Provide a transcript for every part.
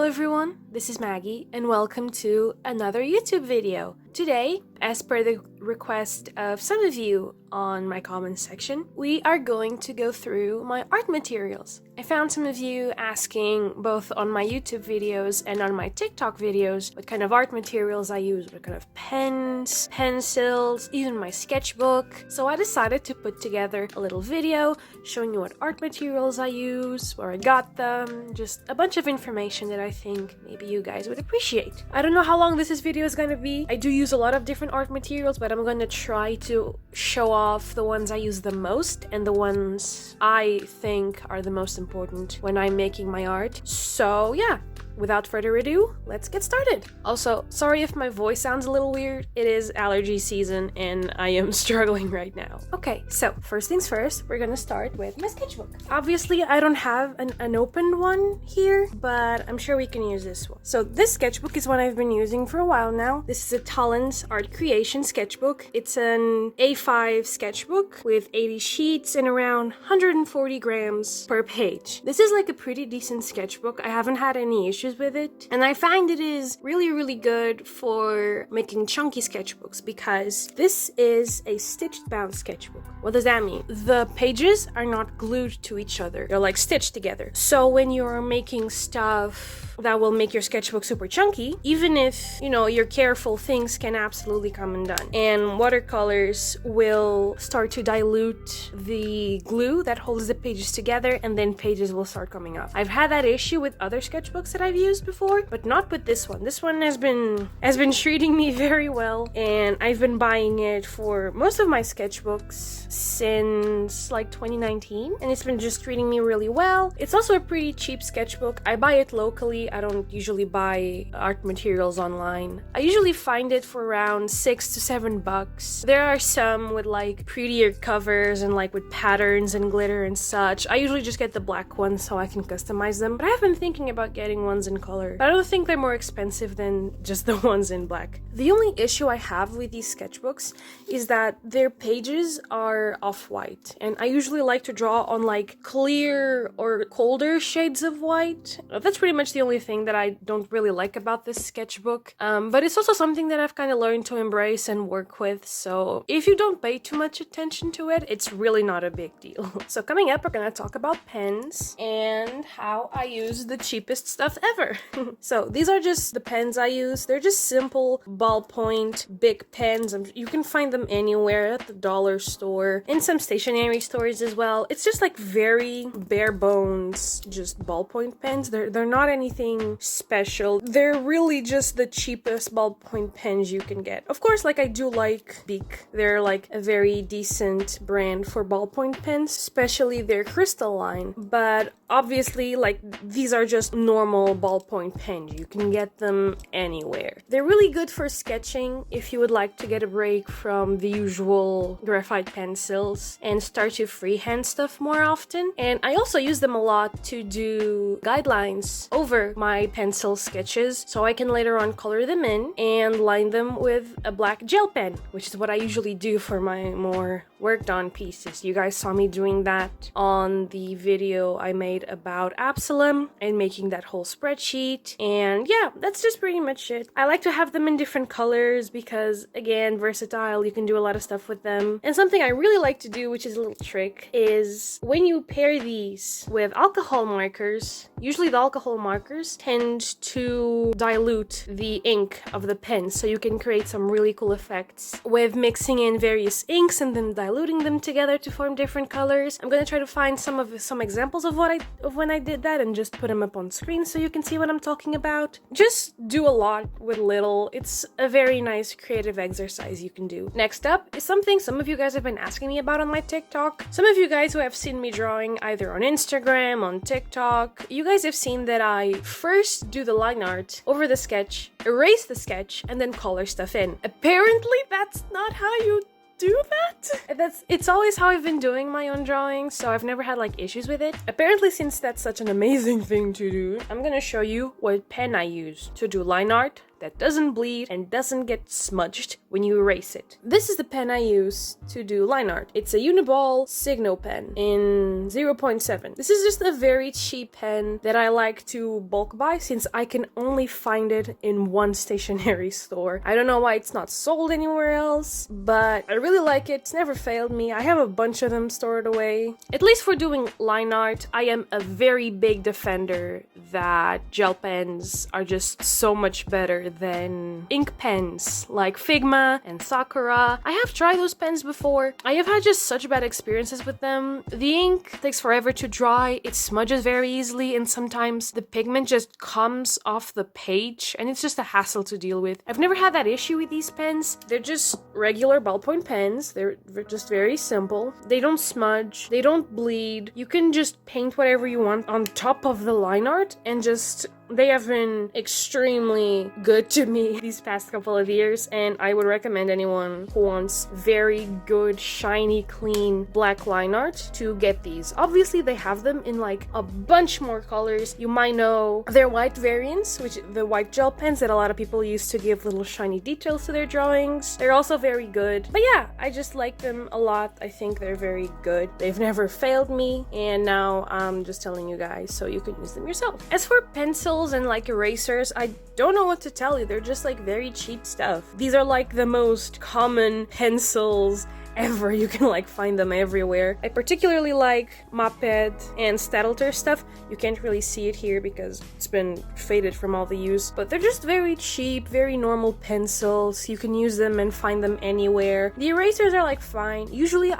everyone, this is Maggie and welcome to another YouTube video. Today, as per the request of some of you on my comments section, we are going to go through my art materials. I found some of you asking both on my YouTube videos and on my TikTok videos what kind of art materials I use, what kind of pens, pencils, even my sketchbook. So I decided to put together a little video showing you what art materials I use, where I got them, just a bunch of information that I think maybe you guys would appreciate. I don't know how long this video is going to be. I do use a lot of different art materials, but I'm going to try to show off the ones I use the most and the ones I think are the most important when I'm making my art. So yeah, without further ado, let's get started. Also, sorry if my voice sounds a little weird. It is allergy season and I am struggling right now. Okay, so first things first, we're gonna start with my sketchbook. Obviously, I don't have an opened one here, but I'm sure we can use this one. So this sketchbook is one I've been using for a while now. This is a Talens art creation sketchbook. It's an A5 sketchbook with 80 sheets and around 140 grams per page. This is like a pretty decent sketchbook. I haven't had any issues with it, and I find it is really good for making chunky sketchbooks because this is a stitched bound sketchbook. What does that mean? The pages are not glued to each other, they're like stitched together. So when you're making stuff that will make your sketchbook super chunky, even if you're careful, things can absolutely come undone, and watercolors will start to dilute the glue that holds the pages together, and then pages will start coming off. I've had that issue with other sketchbooks that I've used before, but not with this one. This one has been treating me very well, and I've been buying it for most of my sketchbooks since like 2019, and it's been just treating me really well. It's also a pretty cheap sketchbook. I buy it locally. I don't usually buy art materials online. I usually find it for around $6 to $7. There are some with like prettier covers and like with patterns and glitter and such. I usually just get the black ones so I can customize them, but I have been thinking about getting ones in color. But I don't think they're more expensive than just the ones in black. The only issue I have with these sketchbooks is that their pages are off-white, and I usually like to draw on like clear or colder shades of white. That's pretty much the only thing that I don't really like about this sketchbook, but it's also something that I've kind of learned to embrace and work with, so if you don't pay too much attention to it, it's really not a big deal. So coming up, we're gonna talk about pens and how I use the cheapest stuff ever. So these are just the pens I use. They're just simple ballpoint big pens. You can find them anywhere, at the dollar store, in some stationery stores as well. It's just like very bare bones, just ballpoint pens. They're not anything special. They're really just the cheapest ballpoint pens you can get. Of course, like I do like Bic. They're like a very decent brand for ballpoint pens, especially their crystal line. But obviously, like, these are just normal ballpoint pens. You can get them anywhere. They're really good for sketching if you would like to get a break from the usual graphite pencils and start to freehand stuff more often. And I also use them a lot to do guidelines over my pencil sketches, so I can later on color them in and line them with a black gel pen, which is what I usually do for my more worked on pieces. You guys saw me doing that on the video I made about Absalom and making that whole spreadsheet. And yeah, that's just pretty much it. I like to have them in different colors because, again, versatile, you can do a lot of stuff with them. And something I really like to do, which is a little trick, is when you pair these with alcohol markers, usually the alcohol markers tend to dilute the ink of the pen, so you can create some really cool effects with mixing in various inks and then diluting them together to form different colors. I'm gonna try to find some examples of when I did that and just put them up on screen so you can see what I'm talking about. Just do a lot with little. It's a very nice creative exercise you can do. Next up is something some of you guys have been asking me about on my TikTok. Some of you guys who have seen me drawing either on Instagram, on TikTok, you guys have seen that I first do the line art over the sketch, erase the sketch, and then color stuff in. Apparently, that's not how you do that? It's always how I've been doing my own drawings, so I've never had like issues with it. Apparently, since that's such an amazing thing to do, I'm gonna show you what pen I use to do line art that doesn't bleed and doesn't get smudged when you erase it. This is the pen I use to do line art. It's a Uniball Signo pen in 0.7. This is just a very cheap pen that I like to bulk buy since I can only find it in one stationery store. I don't know why it's not sold anywhere else, but I really like it. It's never failed me. I have a bunch of them stored away. At least for doing line art, I am a very big defender that gel pens are just so much better than ink pens like Figma and Sakura. I have tried those pens before. I have had just such bad experiences with them. The ink takes forever to dry, it smudges very easily, and sometimes the pigment just comes off the page and it's just a hassle to deal with. I've never had that issue with these pens. They're just regular ballpoint pens. They're just very simple. They don't smudge, they don't bleed. You can just paint whatever you want on top of the line art and just they have been extremely good to me these past couple of years, and I would recommend anyone who wants very good, shiny, clean black line art to get these. Obviously, they have them in like a bunch more colors. You might know their white variants, which the white gel pens that a lot of people use to give little shiny details to their drawings. They're also very good. But yeah, I just like them a lot. I think they're very good. They've never failed me, and now I'm just telling you guys so you can use them yourself. As for pencils and like erasers, I don't know what to tell you. They're just like very cheap stuff. These are like the most common pencils ever. You can like find them everywhere. I particularly like Moped and Staedtler stuff. You can't really see it here because it's been faded from all the use, but they're just very cheap, very normal pencils. You can use them and find them anywhere. The erasers are like fine. Usually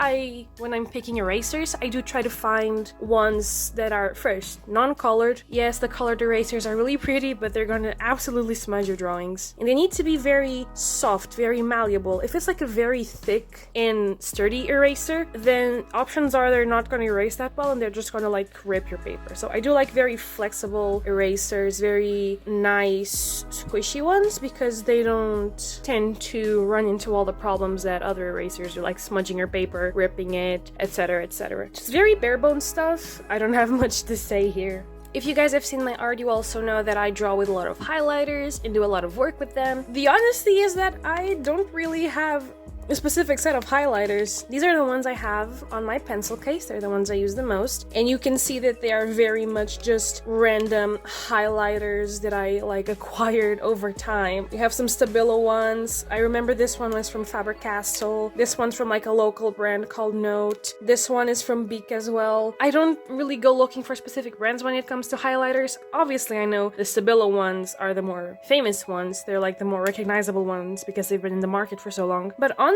when I'm picking erasers, I do try to find ones that are first non-colored. Yes, the colored erasers are really pretty, but they're gonna absolutely smudge your drawings. And they need to be very soft, very malleable. If it's like a very thick and sturdy eraser, then options are they're not going to erase that well and they're just going to like rip your paper. So I do like very flexible erasers, very nice squishy ones, because they don't tend to run into all the problems that other erasers do, like smudging your paper, ripping it, etc, etc. Just very bare bones stuff. I don't have much to say here. If you guys have seen my art, you also know that I draw with a lot of highlighters and do a lot of work with them. The honesty is that I don't really have a specific set of highlighters. These are the ones I have on my pencil case. They're the ones I use the most. And you can see that they are very much just random highlighters that I like acquired over time. We have some Stabilo ones. I remember this one was from Faber-Castell. This one's from like a local brand called Note. This one is from Beek as well. I don't really go looking for specific brands when it comes to highlighters. Obviously, I know the Stabilo ones are the more famous ones. They're like the more recognizable ones because they've been in the market for so long. But honestly,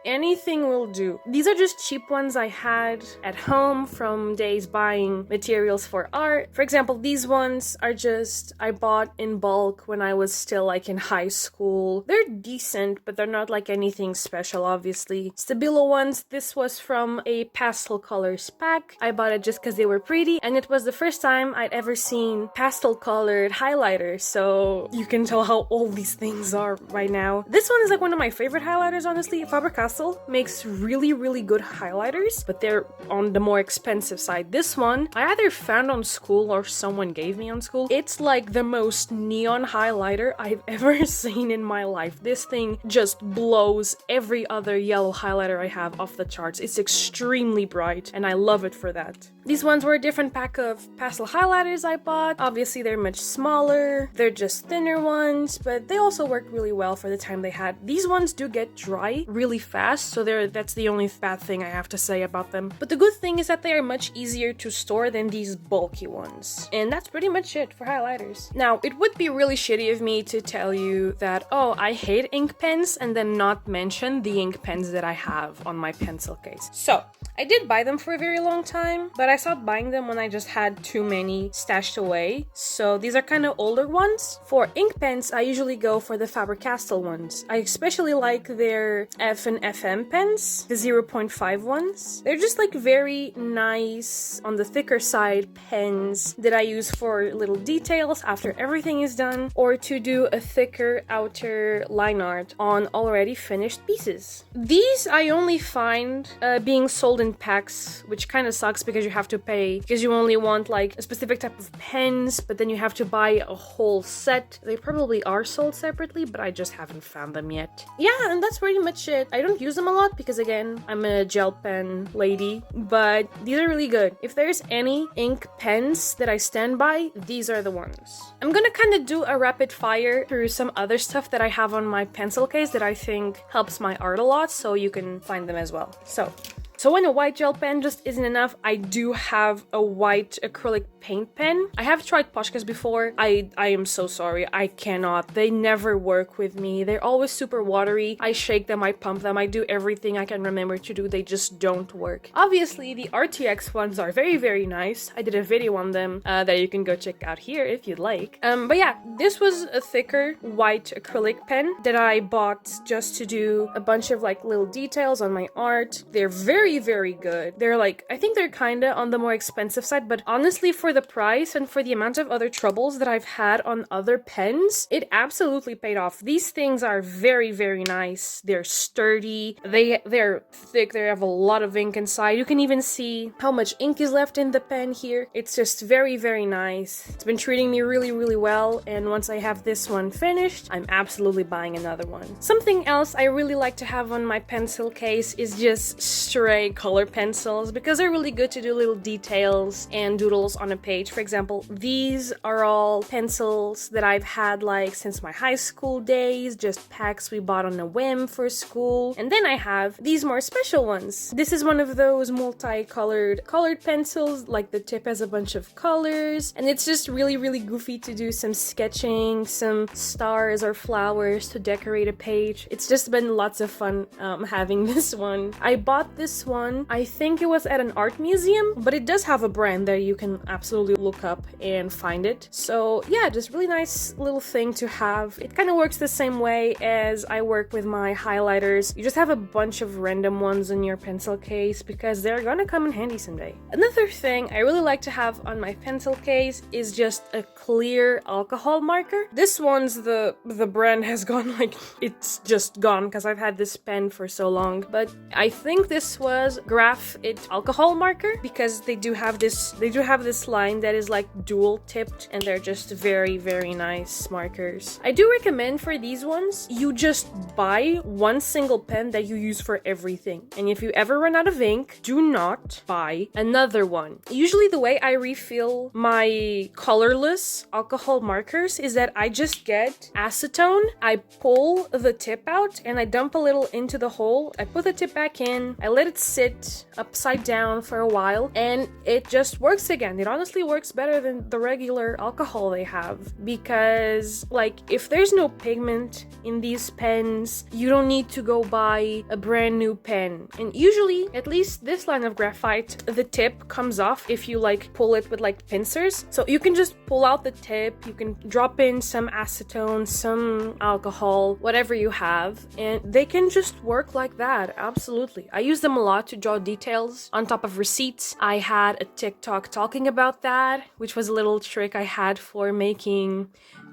anything will do. These are just cheap ones I had at home from days buying materials for art. For example, these ones are just I bought in bulk when I was still like in high school. They're decent, but they're not like anything special, obviously. Stabilo ones, this was from a pastel colors pack. I bought it just because they were pretty, and it was the first time I'd ever seen pastel colored highlighters, so you can tell how old these things are right now. This one is like one of my favorite highlighters, honestly. Faber-Castell makes really, really good highlighters, but they're on the more expensive side. This one, I either found on school or someone gave me on school. It's like the most neon highlighter I've ever seen in my life. This thing just blows every other yellow highlighter I have off the charts. It's extremely bright, and I love it for that. These ones were a different pack of pastel highlighters I bought. Obviously, they're much smaller. They're just thinner ones, but they also worked really well for the time they had. These ones do get dry really fast, so that's the only bad thing I have to say about them. But the good thing is that they are much easier to store than these bulky ones. And that's pretty much it for highlighters. Now, it would be really shitty of me to tell you that, oh, I hate ink pens, and then not mention the ink pens that I have on my pencil case. So, I did buy them for a very long time, but I stopped buying them when I just had too many stashed away. So these are kind of older ones. For ink pens, I usually go for the Faber-Castell ones. I especially like their F and FM pens, the 0.5 ones. They're just like very nice on the thicker side pens that I use for little details after everything is done, or to do a thicker outer line art on already finished pieces. These I only find being sold in packs, which kind of sucks because you have to pay, because you only want like a specific type of pens, but then you have to buy a whole set. They probably are sold separately, but I just haven't found them yet. Yeah, and that's pretty much it. I don't use them a lot because again, I'm a gel pen lady, but these are really good. If there's any ink pens that I stand by, these are the ones. I'm gonna kind of do a rapid fire through some other stuff that I have on my pencil case that I think helps my art a lot, so you can find them as well. So when a white gel pen just isn't enough, I do have a white acrylic paint pen. I have tried Poshkas before. I am so sorry. I cannot. They never work with me. They're always super watery. I shake them, I pump them, I do everything I can remember to do. They just don't work. Obviously, the RTX ones are very, very nice. I did a video on them that you can go check out here if you'd like. But yeah, this was a thicker white acrylic pen that I bought just to do a bunch of like little details on my art. They're very, very good. They're like, I think they're kind of on the more expensive side, but honestly, for the price and for the amount of other troubles that I've had on other pens, it absolutely paid off. These things are very, very nice. They're sturdy. They're thick. They have a lot of ink inside. You can even see how much ink is left in the pen here. It's just very, very nice. It's been treating me really, really well, and once I have this one finished, I'm absolutely buying another one. Something else I really like to have on my pencil case is just stray color pencils, because they're really good to do little details and doodles on a page. For example, these are all pencils that I've had like since my high school days, just packs we bought on a whim for school. And then I have these more special ones. This is one of those multicolored pencils, like the tip has a bunch of colors, and it's just really, really goofy to do some sketching, some stars or flowers to decorate a page. It's just been lots of fun having this one. I bought this one, I think it was at an art museum, but it does have a brand there you can absolutely look up and find it. So yeah, just really nice little thing to have. It kind of works the same way as I work with my highlighters. You just have a bunch of random ones in your pencil case because they're gonna come in handy someday. Another thing I really like to have on my pencil case is just a clear alcohol marker. This one's the brand has gone, like, it's just gone because I've had this pen for so long, but I think this was Graph It alcohol marker, because they do have this line that is like dual tipped, and they're just very, very nice markers. I do recommend for these ones, you just buy one single pen that you use for everything, and if you ever run out of ink, do not buy another one. Usually the way I refill my colorless alcohol markers is that I just get acetone, I pull the tip out and I dump a little into the hole, I put the tip back in, I let it sit upside down for a while, and it just works again. It honestly works better than the regular alcohol they have, because like if there's no pigment in these pens, you don't need to go buy a brand new pen. And usually, at least this line of graphite, the tip comes off if you like pull it with like pincers. So you can just pull out the tip, you can drop in some acetone, some alcohol, whatever you have, and they can just work like that. Absolutely. I use them a lot to draw details on top of receipts. I had a TikTok talking about that, which was a little trick I had for making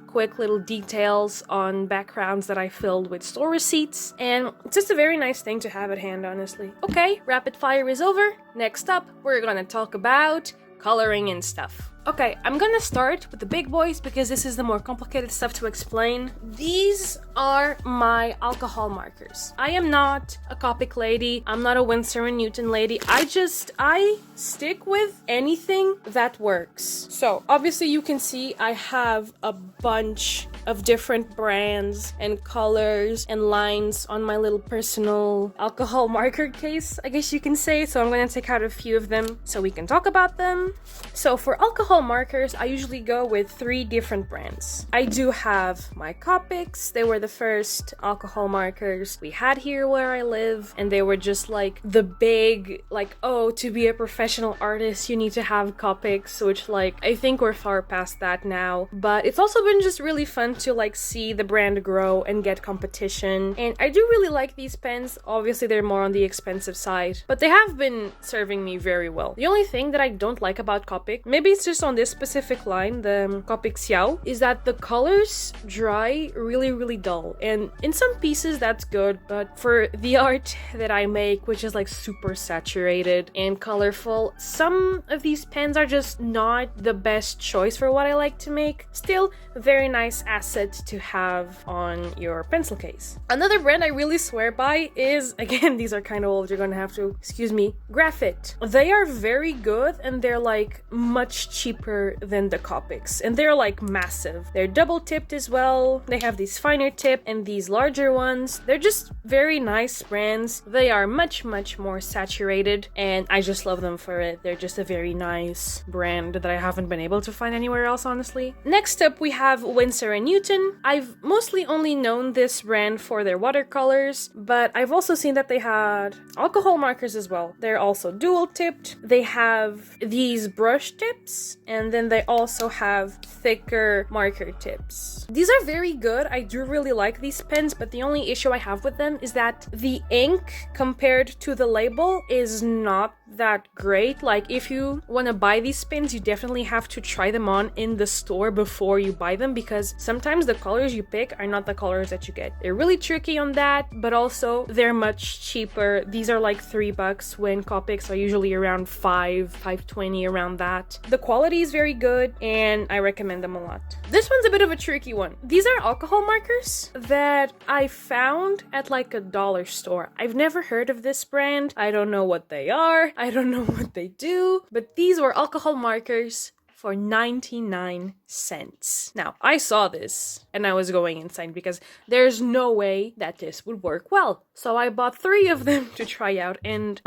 quick little details on backgrounds that I filled with store receipts, and it's just a very nice thing to have at hand, honestly. Okay, rapid fire is over. Next up, we're gonna talk about coloring and stuff. Okay, I'm gonna start with the big boys because this is the more complicated stuff to explain. These are my alcohol markers. I am not a Copic lady. I'm not a Winsor & Newton lady. I stick with anything that works. So obviously you can see I have a bunch of different brands and colors and lines on my little personal alcohol marker case, I guess you can say. So I'm gonna take out a few of them so we can talk about them. So for alcohol alcohol markers, I usually go with 3 different brands. I do have my Copics. They were the first alcohol markers we had here where I live, and they were just like the big, like, oh, to be a professional artist, you need to have Copics, which, like, I think we're far past that now. But it's also been just really fun to, like, see the brand grow and get competition. And I do really like these pens. Obviously, they're more on the expensive side, but they have been serving me very well. The only thing that I don't like about Copic, maybe it's just on this specific line, the Copic heyoo, is that the colors dry really dull. And in some pieces that's good, but for the art that I make, which is like super saturated and colorful, some of these pens are just not the best choice for what I like to make. Still, a very nice asset to have on your pencil case. Another brand I really swear by is, again, these are kind of old, you're gonna have to excuse me, Graphite. They are very good, and they're like much cheaper than the Copics, and they're like massive. They're double tipped as well. They have these finer tip and these larger ones. They're just very nice brands. They are much more saturated, and I just love them for it. They're just a very nice brand that I haven't been able to find anywhere else, honestly. Next up, we have Winsor & Newton. I've mostly only known this brand for their watercolors, but I've also seen that they had alcohol markers as well. They're also dual tipped. They have these brush tips, and then they also have thicker marker tips. These are very good. I do really like these pens, but the only issue I have with them is that the ink compared to the label is not that great. Like, if you want to buy these pens, you definitely have to try them on in the store before you buy them, because sometimes the colors you pick are not the colors that you get. They're really tricky on that, but also they're much cheaper. These are like $3 when Copics are usually around $5.20, around that. The quality is very good, and I recommend them a lot. This one's a bit of a tricky one. These are alcohol markers that I found at like a dollar store. I've never heard of this brand. I don't know what they are. I don't know what they do, but these were alcohol markers for 99 cents. Now, I saw this and I was going insane because there's no way that this would work well. So I bought 3 of them to try out, and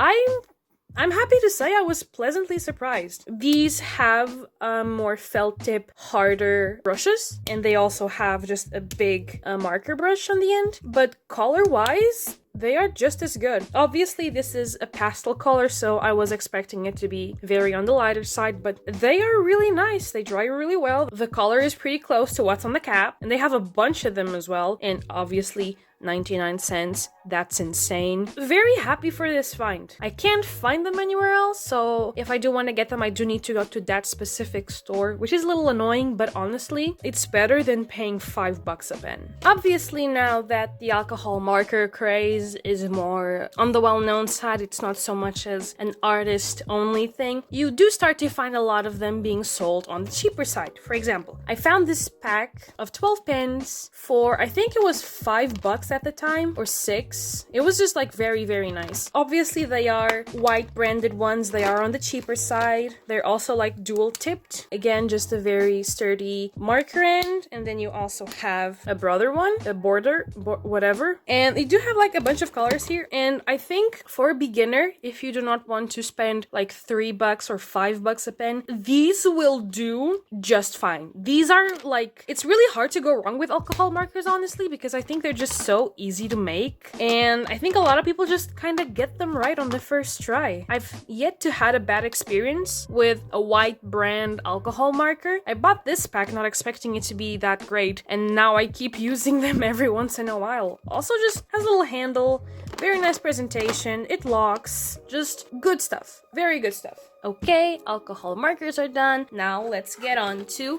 I'm happy to say I was pleasantly surprised. These have more felt tip, harder brushes, and they also have just a big marker brush on the end. But color-wise, they are just as good. Obviously, this is a pastel color, so I was expecting it to be very on the lighter side, but they are really nice. They dry really well. The color is pretty close to what's on the cap, and they have a bunch of them as well, and obviously 99 cents. That's insane. Very happy for this find. I can't find them anywhere else, so if I do want to get them, I do need to go to that specific store, which is a little annoying, but honestly, it's better than paying $5 a pen. Obviously, now that the alcohol marker craze is more on the well-known side, it's not so much as an artist-only thing, you do start to find a lot of them being sold on the cheaper side. For example, I found this pack of 12 pens for, I think it was $5 at the time, or 6. It was just like very nice. Obviously, they are white branded ones. They are on the cheaper side. They're also like dual tipped. Again, just a very sturdy marker end. And then you also have a brother one, a border, whatever. And they do have like a bunch of colors here. And I think for a beginner, if you do not want to spend like $3 or $5 a pen, these will do just fine. These are like, it's really hard to go wrong with alcohol markers, honestly, because I think they're just so easy to make. And I think a lot of people just kind of get them right on the first try. I've yet to had a bad experience with a white brand alcohol marker. I bought this pack not expecting it to be that great, and now I keep using them every once in a while. Also just has a little handle, very nice presentation, it locks, just good stuff, very good stuff. Okay, alcohol markers are done. Now let's get on to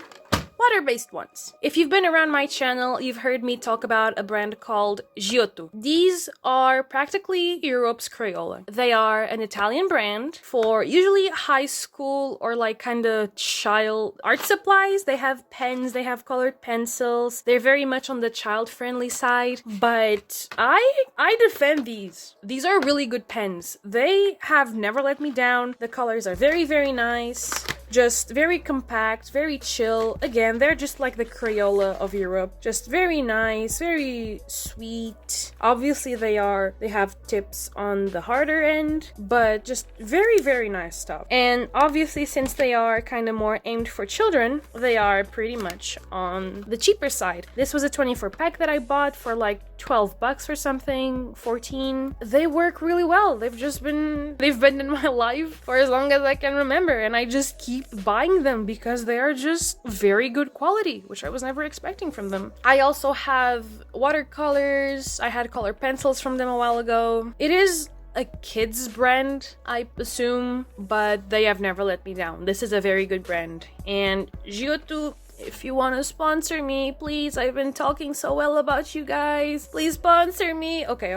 water-based ones. If you've been around my channel, you've heard me talk about a brand called Giotto. These are practically Europe's Crayola. They are an Italian brand for usually high school or like kind of child art supplies. They have pens, they have colored pencils. They're very much on the child-friendly side, but I defend these. These are really good pens. They have never let me down. The colors are very nice. Just very compact, very chill. Again, they're just like the Crayola of Europe. Just very nice, very sweet. Obviously they have tips on the harder end, but just very, very nice stuff. And obviously, since they are kind of more aimed for children, they are pretty much on the cheaper side. This was a 24 pack that I bought for like 12 bucks or something, 14. They work really well. They've been in my life for as long as I can remember, and I just keep buying them because they are just very good quality, which I was never expecting from them. I also have watercolors. I had color pencils from them a while ago. It is a kids brand, I assume, but they have never let me down. This is a very good brand. And Giotto, if you want to sponsor me, please. I've been talking so well about you guys. Please sponsor me. Okay.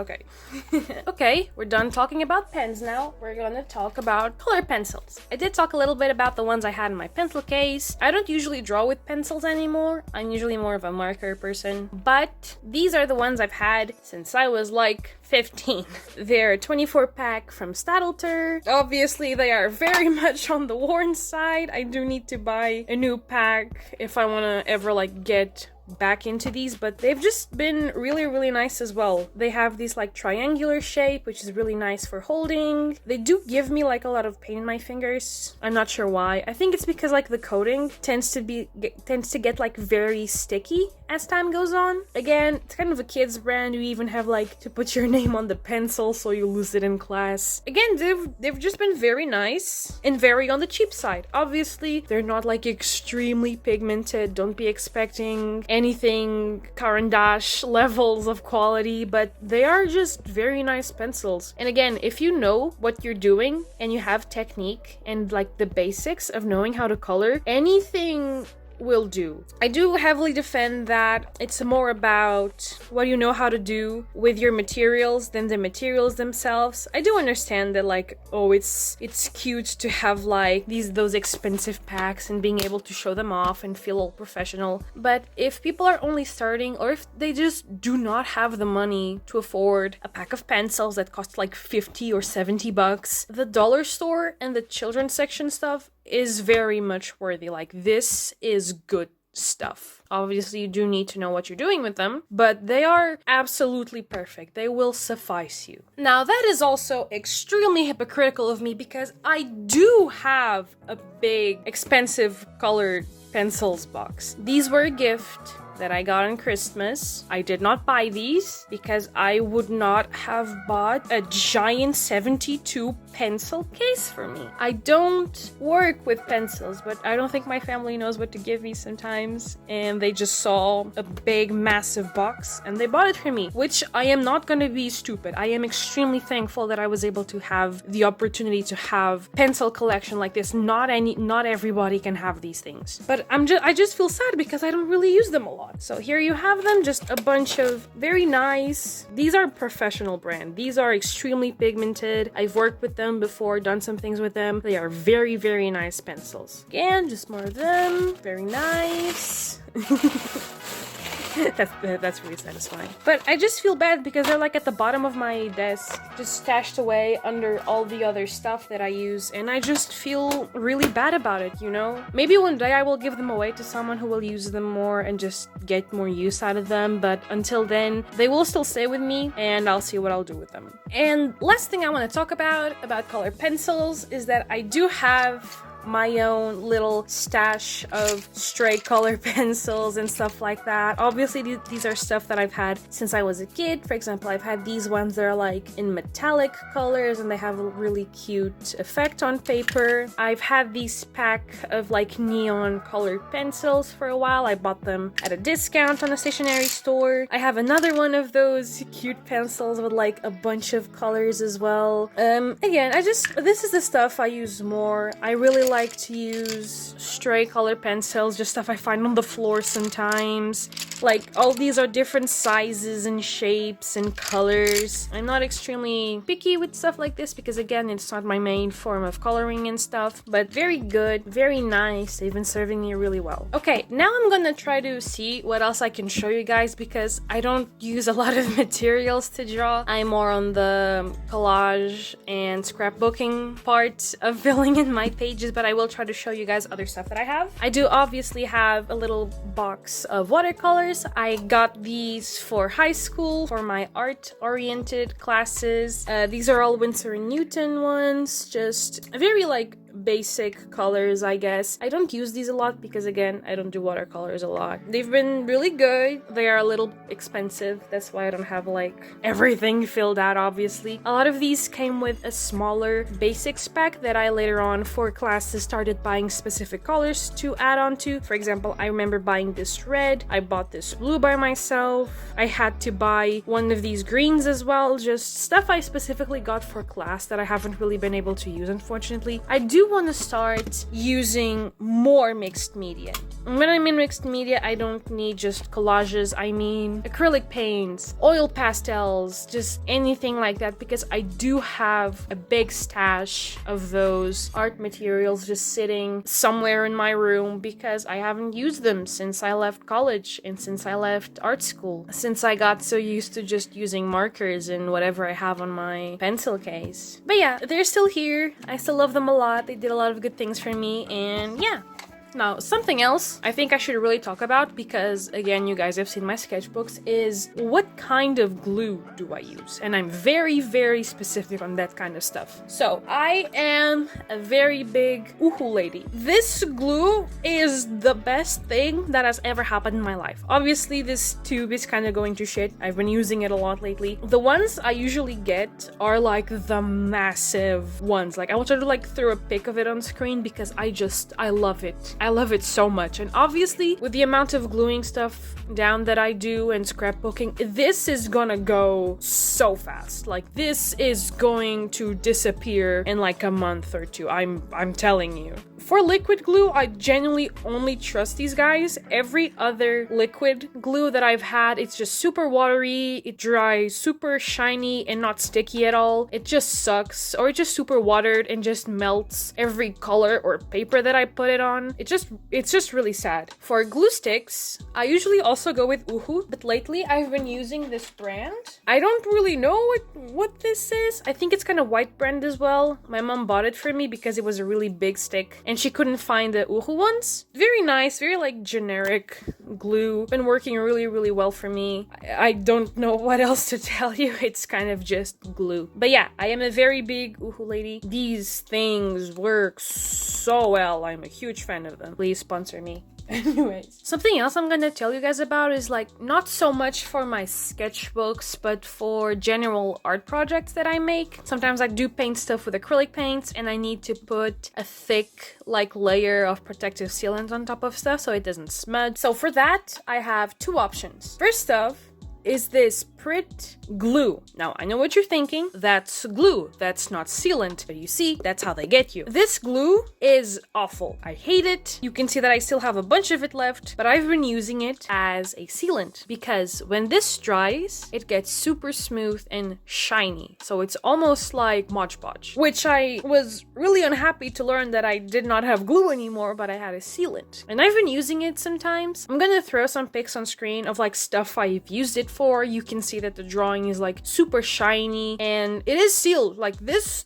Okay, we're done talking about pens now. We're gonna talk about color pencils. I did talk a little bit about the ones I had in my pencil case. I don't usually draw with pencils anymore. I'm usually more of a marker person. But these are the ones I've had since I was like 15. They're a 24 pack from Stadtler. Obviously, they are very much on the worn side. I do need to buy a new pack if I want to ever like get back into these, but they've just been really, really nice as well. They have this like triangular shape, which is really nice for holding. They do give me like a lot of pain in my fingers. I'm not sure why. I think it's because like the coating tends to get like very sticky as time goes on. Again, it's kind of a kid's brand. You even have like to put your name on the pencil so you lose it in class. Again, they've just been very nice and very on the cheap side. Obviously, they're not like extremely pigmented. Don't be expecting anything Caran d'Ache levels of quality, but they are just very nice pencils. And again, if you know what you're doing and you have technique and like the basics of knowing how to color, anything will do. I do heavily defend that it's more about what you know how to do with your materials than the materials themselves. I do understand that like, oh, it's cute to have like those expensive packs and being able to show them off and feel all professional. But if people are only starting, or if they just do not have the money to afford a pack of pencils that cost like 50 or 70 bucks, the dollar store and the children's section stuff is very much worthy. Like, this is good stuff. Obviously, you do need to know what you're doing with them, but they are absolutely perfect. They will suffice you. Now, that is also extremely hypocritical of me because I do have a big, expensive colored pencils box. These were a gift that I got on Christmas. I did not buy these because I would not have bought a giant 72 pencil case for me. I don't work with pencils, but I don't think my family knows what to give me sometimes, and they just saw a big massive box and they bought it for me, which I am not going to be stupid. I am extremely thankful that I was able to have the opportunity to have pencil collection like this. Not everybody can have these things, but I just feel sad because I don't really use them a lot. So here you have them, just a bunch of very nice. These are professional brand. These are extremely pigmented. I've worked with them before, done some things with them. They are very, very nice pencils. Again, just more of them. Very nice. That's really satisfying. But I just feel bad because they're like at the bottom of my desk, just stashed away under all the other stuff that I use, and I just feel really bad about it, you know? Maybe one day I will give them away to someone who will use them more and just get more use out of them, but until then, they will still stay with me, and I'll see what I'll do with them. And last thing I want to talk about color pencils is that I do have my own little stash of stray color pencils and stuff like that. Obviously, these are stuff that I've had since I was a kid. For example, I've had these ones that are like in metallic colors and they have a really cute effect on paper. I've had these pack of like neon colored pencils for a while. I bought them at a discount on a stationery store. I have another one of those cute pencils with like a bunch of colors as well. Again, this is the stuff I use more. I really like to use stray color pencils, just stuff I find on the floor sometimes. Like, all these are different sizes and shapes and colors. I'm not extremely picky with stuff like this because, again, it's not my main form of coloring and stuff, but very good, very nice. They've been serving me really well. Okay, now I'm gonna try to see what else I can show you guys because I don't use a lot of materials to draw. I'm more on the collage and scrapbooking part of filling in my pages, but but I will try to show you guys other stuff that I have. I do obviously have a little box of watercolors. I got these for high school, for my art-oriented classes. These are all Winsor & Newton ones, just very like basic colors, I guess. I don't use these a lot because, again, I don't do watercolors a lot. They've been really good. They are a little expensive. That's why I don't have like everything filled out, obviously. A lot of these came with a smaller basics pack that I later on for classes started buying specific colors to add on to. For example, I remember buying this red. I bought this blue by myself. I had to buy one of these greens as well. Just stuff I specifically got for class that I haven't really been able to use, unfortunately. I do want to start using more mixed media. And when I mean mixed media, I don't need just collages. I mean acrylic paints, oil pastels, just anything like that, because I do have a big stash of those art materials just sitting somewhere in my room because I haven't used them since I left college and since I left art school, since I got so used to just using markers and whatever I have on my pencil case. But yeah, they're still here. I still love them a lot. They did a lot of good things for me, and yeah. Now, something else I think I should really talk about, because again, you guys have seen my sketchbooks, is what kind of glue do I use? And I'm very, very specific on that kind of stuff. So, I am a very big heyoo lady. This glue is the best thing that has ever happened in my life. Obviously, this tube is kind of going to shit. I've been using it a lot lately. The ones I usually get are like the massive ones. Like, I will try to like throw a pic of it on screen because I love it. I love it so much. And obviously, with the amount of gluing stuff down that I do and scrapbooking, this is gonna go so fast. Like, this is going to disappear in like a month or two. I'm telling you. For liquid glue, I genuinely only trust these guys. Every other liquid glue that I've had, it's just super watery, it dries super shiny and not sticky at all. It just sucks, or it's just super watered and just melts every color or paper that I put it on. It's just really sad. For glue sticks, I usually also go with heyoo, but lately I've been using this brand. I don't really know what this is. I think it's kind of white brand as well. My mom bought it for me because it was a really big stick and she couldn't find the heyoo ones. Very nice, very like generic glue. Been working really, really well for me. I don't know what else to tell you. It's kind of just glue. But yeah, I am a very big heyoo lady. These things work so well. I'm a huge fan of them. Please sponsor me. Anyways, something else I'm gonna tell you guys about is like not so much for my sketchbooks, but for general art projects that I make. Sometimes I do paint stuff with acrylic paints and I need to put a thick like layer of protective sealant on top of stuff so it doesn't smudge. So for that, I have two options. First off is this Prit glue. Now, I know what you're thinking. That's glue. That's not sealant. But you see, that's how they get you. This glue is awful. I hate it. You can see that I still have a bunch of it left, but I've been using it as a sealant because when this dries, it gets super smooth and shiny. So it's almost like Mod Podge, which I was really unhappy to learn that I did not have glue anymore, but I had a sealant. And I've been using it sometimes. I'm gonna throw some pics on screen of like stuff I've used it for. You can see that the drawing is like super shiny and it is sealed. Like this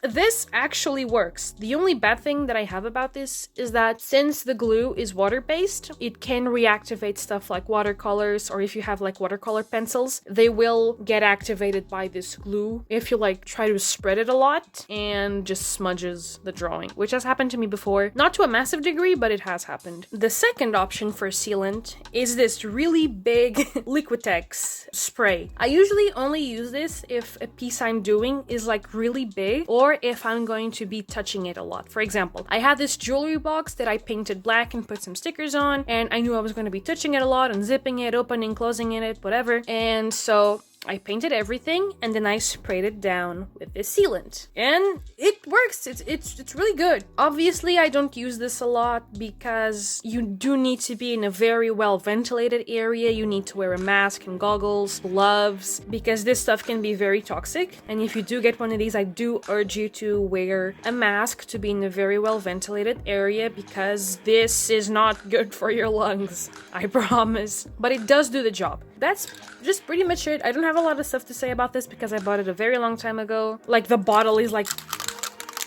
actually works. The only bad thing that I have about this is that since the glue is water-based, it can reactivate stuff like watercolors, or if you have like watercolor pencils, they will get activated by this glue if you like try to spread it a lot and just smudges the drawing, which has happened to me before. Not to a massive degree, but it has happened. The second option for sealant is this really big Liquitex spray. I usually only use this if a piece I'm doing is like really big or if I'm going to be touching it a lot. For example, I had this jewelry box that I painted black and put some stickers on, and I knew I was going to be touching it a lot, unzipping it, opening, closing it, whatever. And so I painted everything and then I sprayed it down with this sealant. And it works. It's really good. Obviously, I don't use this a lot because you do need to be in a very well ventilated area. You need to wear a mask and goggles, gloves, because this stuff can be very toxic. And if you do get one of these, I do urge you to wear a mask to be in a very well ventilated area because this is not good for your lungs. I promise. But it does do the job. That's just pretty much it. I don't have a lot of stuff to say about this because I bought it a very long time ago. Like, the bottle is like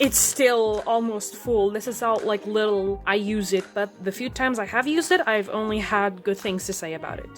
it's still almost full. This is how like little I use it, but the few times I have used it, I've only had good things to say about it.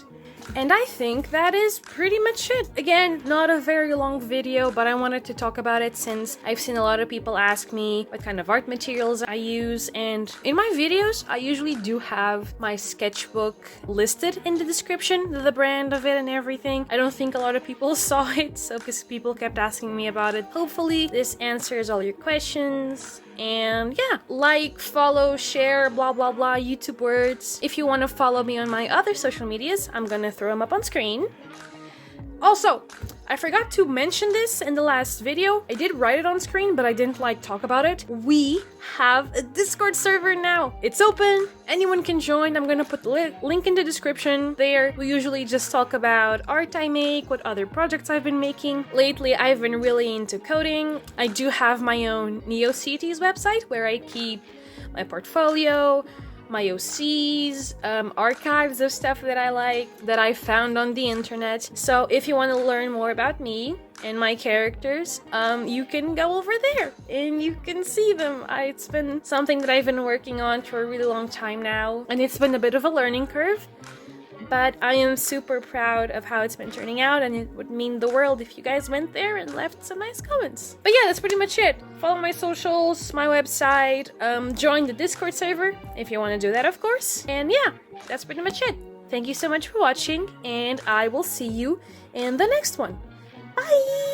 And I think that is pretty much it. Again, not a very long video, but I wanted to talk about it since I've seen a lot of people ask me what kind of art materials I use. And in my videos, I usually do have my sketchbook listed in the description, the brand of it and everything. I don't think a lot of people saw it, so because people kept asking me about it. Hopefully this answers all your questions. And yeah, like, follow, share, blah blah blah, YouTube words. If you want to follow me on my other social medias, I'm gonna throw them up on screen. Also, I forgot to mention this in the last video. I did write it on screen, but I didn't talk about it. We have a Discord server now. It's open. Anyone can join. I'm gonna put the link in the description. There, we usually just talk about art I make, what other projects I've been making. Lately, I've been really into coding. I do have my own NeoCities website where I keep my portfolio, my OCs, archives of stuff that I like, that I found on the internet. So if you want to learn more about me and my characters, you can go over there and you can see them. It's been something that I've been working on for a really long time now, and it's been a bit of a learning curve. But I am super proud of how it's been turning out, and it would mean the world if you guys went there and left some nice comments. But yeah, that's pretty much it. Follow my socials, my website, join the Discord server if you want to do that, of course. And yeah, that's pretty much it. Thank you so much for watching, and I will see you in the next one. Bye!